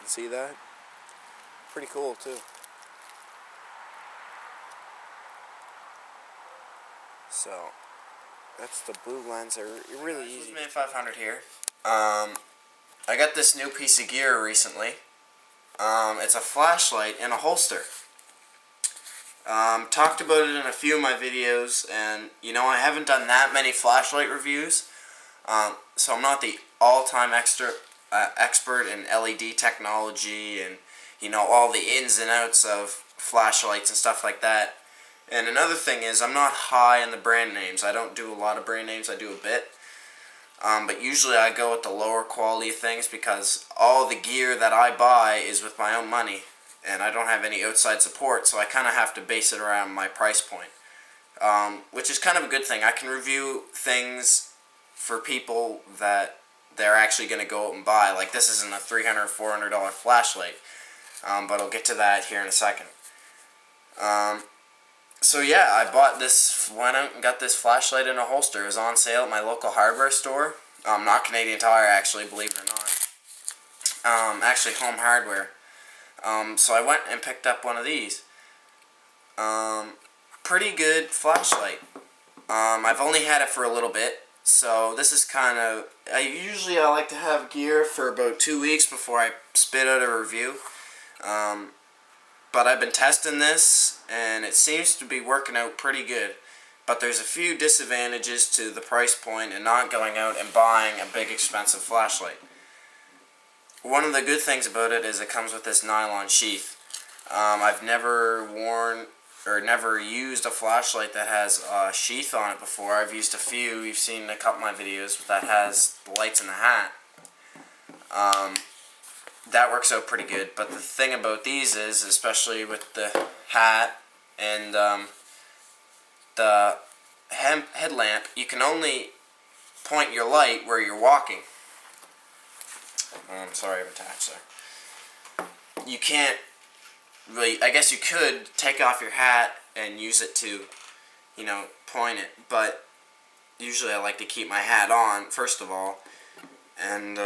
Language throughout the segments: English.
can see that. Pretty cool too. So that's the blue lens. They're really easy. With 500 here. I got this new piece of gear recently. It's a flashlight in a holster. Talked about it in a few of my videos, and you know, I haven't done that many flashlight reviews, so I'm not the all-time expert in LED technology and, you know, all the ins and outs of flashlights and stuff like that. And another thing is, I'm not high in the brand names. I don't do a lot of brand names. I do a bit. But usually I go with the lower quality things because all the gear that I buy is with my own money, and I don't have any outside support, so I kind of have to base it around my price point, which is kind of a good thing. I can review things for people that they're actually going to go out and buy. Like, this isn't a $300, $400 flashlight, but I'll get to that here in a second. So yeah, I bought this, went out and got this flashlight in a holster. It was on sale at my local hardware store. Not Canadian Tire, actually, believe it or not. Actually, Home Hardware. So I went and picked up one of these. Pretty good flashlight. I've only had it for a little bit, so this is kind of... Usually I like to have gear for about 2 weeks before I spit out a review. But I've been testing this, and it seems to be working out pretty good. But there's a few disadvantages to the price point and not going out and buying a big expensive flashlight. One of the good things about it is it comes with this nylon sheath. I've never worn or never used a flashlight that has a sheath on it before. I've used a few. You've seen a couple of my videos that has the lights in the hat. That works out pretty good, but the thing about these is, especially with the hat and the headlamp, you can only point your light where you're walking. I'm sorry, I'm attached there. You can't really, I guess you could take off your hat and use it to, you know, point it, but usually I like to keep my hat on, first of all, and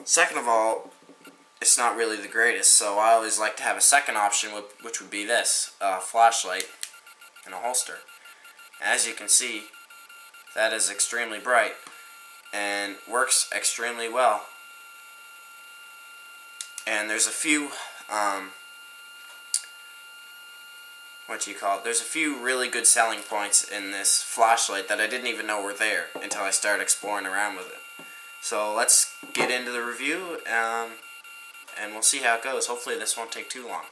second of all, it's not really the greatest, so I always like to have a second option, which would be this, flashlight in a holster. As you can see, that is extremely bright and works extremely well. And there's a few, there's a few really good selling points in this flashlight that I didn't even know were there until I started exploring around with it. So let's get into the review, and we'll see how it goes. Hopefully this won't take too long.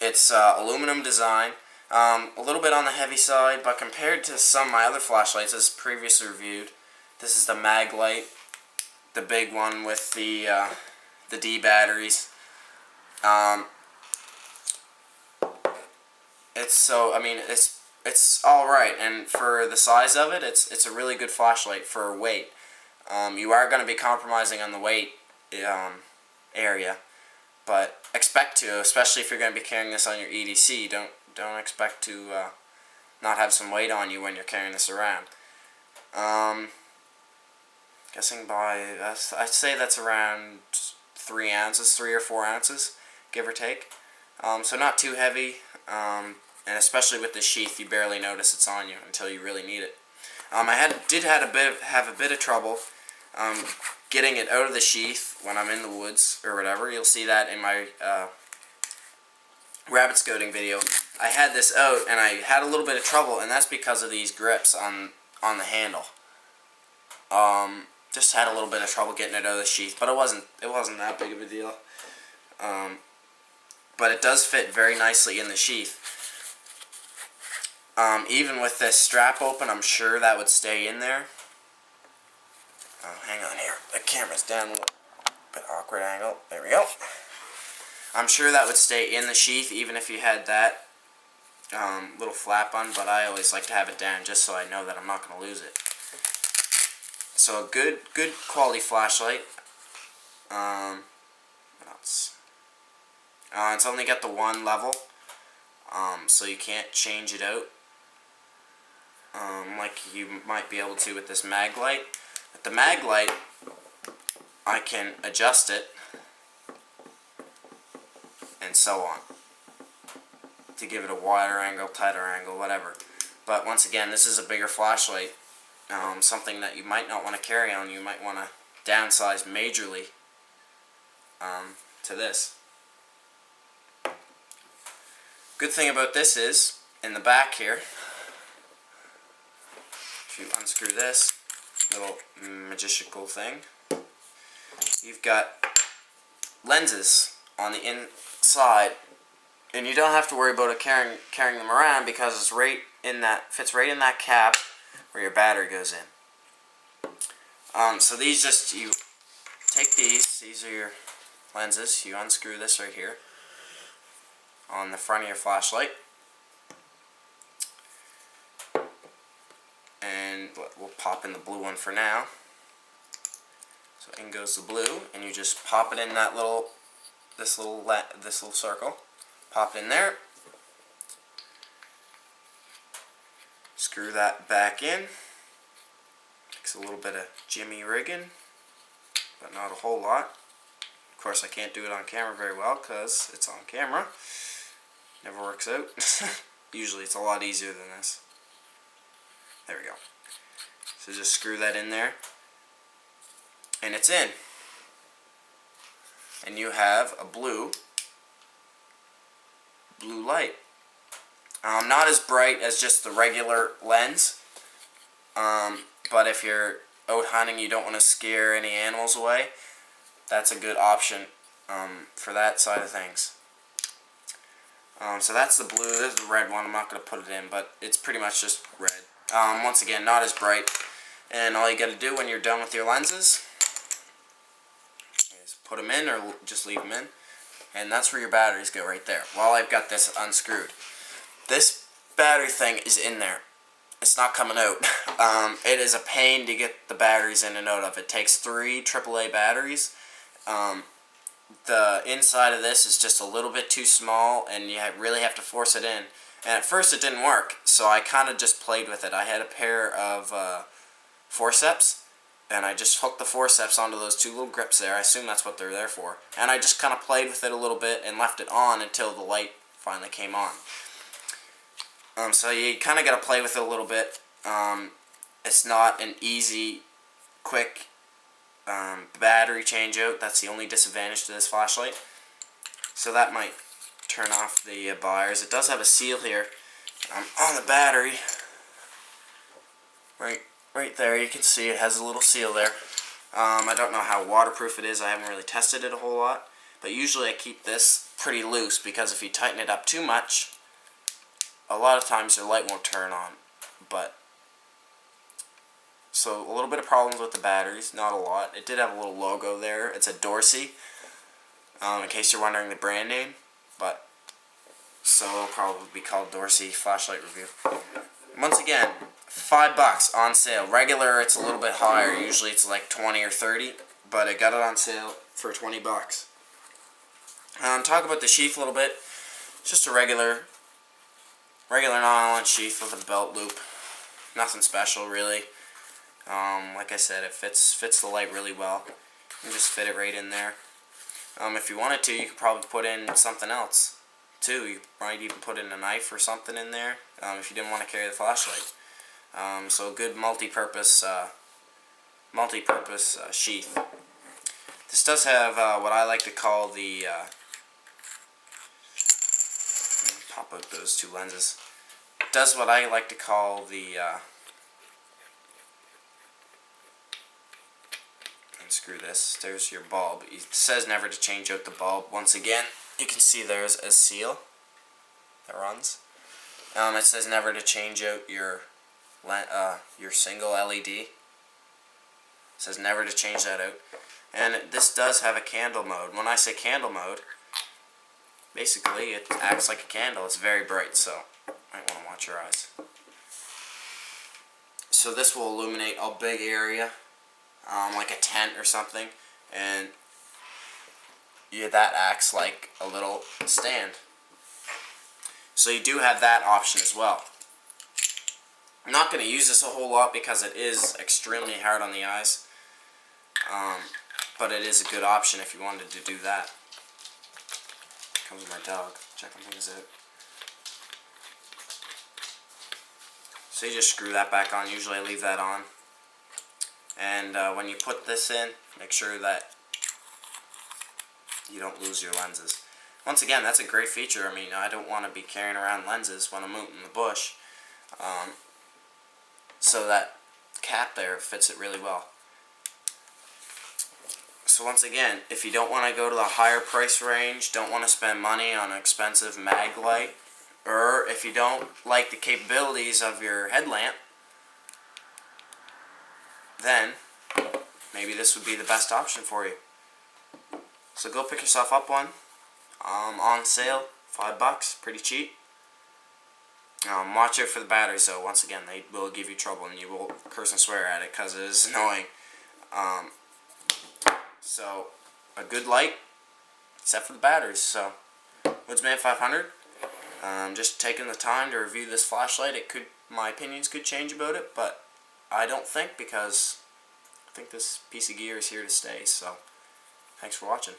It's aluminum design, a little bit on the heavy side, but compared to some of my other flashlights as previously reviewed, this is the mag light, the big one with the D batteries. It's all right, and for the size of it, it's a really good flashlight for weight. You are going to be compromising on the weight area, but expect to, especially if you're going to be carrying this on your EDC. Don't expect to not have some weight on you when you're carrying this around. Guessing by, I'd say that's around 3 ounces, 3 or 4 ounces, give or take. So not too heavy, and especially with the sheath, you barely notice it's on you until you really need it. I did have a bit of trouble getting it out of the sheath when I'm in the woods or whatever. You'll see that in my rabbit scouting video. I had this out and I had a little bit of trouble, and that's because of these grips on the handle. Just had a little bit of trouble getting it out of the sheath, but it wasn't that big of a deal. But it does fit very nicely in the sheath. Even with this strap open, I'm sure that would stay in there. Hang on here. The camera's down a little bit awkward angle. There we go. I'm sure that would stay in the sheath even if you had that little flap on, but I always like to have it down just so I know that I'm not going to lose it. So a good quality flashlight. What else? It's only got the one level, so you can't change it out like you might be able to with this mag light. But the mag light I can adjust it and so on to give it a wider angle, tighter angle, whatever. But once again, this is a bigger flashlight, something that you might not want to carry on. You might want to downsize majorly to this. Good thing about this is, in the back here, if you unscrew this little magical thing, you've got lenses on the inside, and you don't have to worry about it carrying them around because it's fits right in that cap where your battery goes in. So these you take these are your lenses, you unscrew this right here on the front of your flashlight, and we'll pop in the blue one for now. So in goes the blue, and you just pop it in that this little circle. Pop it in there. Screw that back in. Takes a little bit of jimmy rigging, but not a whole lot. Of course, I can't do it on camera very well because it's on camera. Never works out. Usually it's a lot easier than this. There we go. So just screw that in there, and it's in. And you have a blue light. Not as bright as just the regular lens, but if you're out hunting, you don't want to scare any animals away, that's a good option for that side of things. So that's the blue. This is the red one. I'm not going to put it in, but it's pretty much just red. Once again, not as bright. And all you got to do when you're done with your lenses is put them in, or just leave them in. And that's where your batteries go, right there. While I've got this unscrewed, this battery thing is in there. It's not coming out. It is a pain to get the batteries in and out of. It takes 3 AAA batteries. The inside of this is just a little bit too small, and you really have to force it in. And at first it didn't work, so I kind of just played with it. I had a pair of forceps, and I just hooked the forceps onto those 2 little grips there. I assume that's what they're there for. And I just kind of played with it a little bit and left it on until the light finally came on. So you kind of got to play with it a little bit. It's not an easy, quick battery change out. That's the only disadvantage to this flashlight. So that might turn off the buyers. It does have a seal here on the battery. Right there, you can see it has a little seal there. I don't know how waterproof it is. I haven't really tested it a whole lot. But usually I keep this pretty loose, because if you tighten it up too much, a lot of times your light won't turn on. So a little bit of problems with the batteries, not a lot. It did have a little logo there. It's a Dorcey, in case you're wondering the brand name. So it'll probably be called Dorcey Flashlight Review. Once again, $5 on sale. Regular, it's a little bit higher. Usually it's like 20 or 30, but I got it on sale for $20. Talk about the sheath a little bit. It's just a regular nylon sheath with a belt loop. Nothing special, really. Like I said, it fits the light really well. You can just fit it right in there. If you wanted to, you could probably put in something else too. You might even put in a knife or something in there if you didn't want to carry the flashlight. So a good multi-purpose sheath. This does have what I like to call the pop out those 2 lenses. It does what I like to call the unscrew this. There's your bulb. It says never to change out the bulb. Once again, you can see there's a seal that runs. It says never to change out your single LED. It says never to change that out. And this does have a candle mode. When I say candle mode, basically it acts like a candle. It's very bright, so you might want to watch your eyes. So this will illuminate a big area, like a tent or something, and that acts like a little stand. So you do have that option as well. I'm not going to use this a whole lot because it is extremely hard on the eyes. but it is a good option if you wanted to do that. Comes with my dog, checking things out. So you just screw that back on. Usually I leave that on. And when you put this in, make sure that you don't lose your lenses. Once again, that's a great feature. I mean, I don't want to be carrying around lenses when I'm out in the bush. So that cap there fits it really well. So once again, if you don't want to go to the higher price range, don't want to spend money on an expensive mag light, or if you don't like the capabilities of your headlamp, then maybe this would be the best option for you. So go pick yourself up one. On sale, $5, pretty cheap. Watch out for the batteries though. Once again, they will give you trouble and you will curse and swear at it because it is annoying. So a good light, except for the batteries. So Woodsman 500. Just taking the time to review this flashlight. My opinions could change about it, but I don't think, because I think this piece of gear is here to stay. So thanks for watching.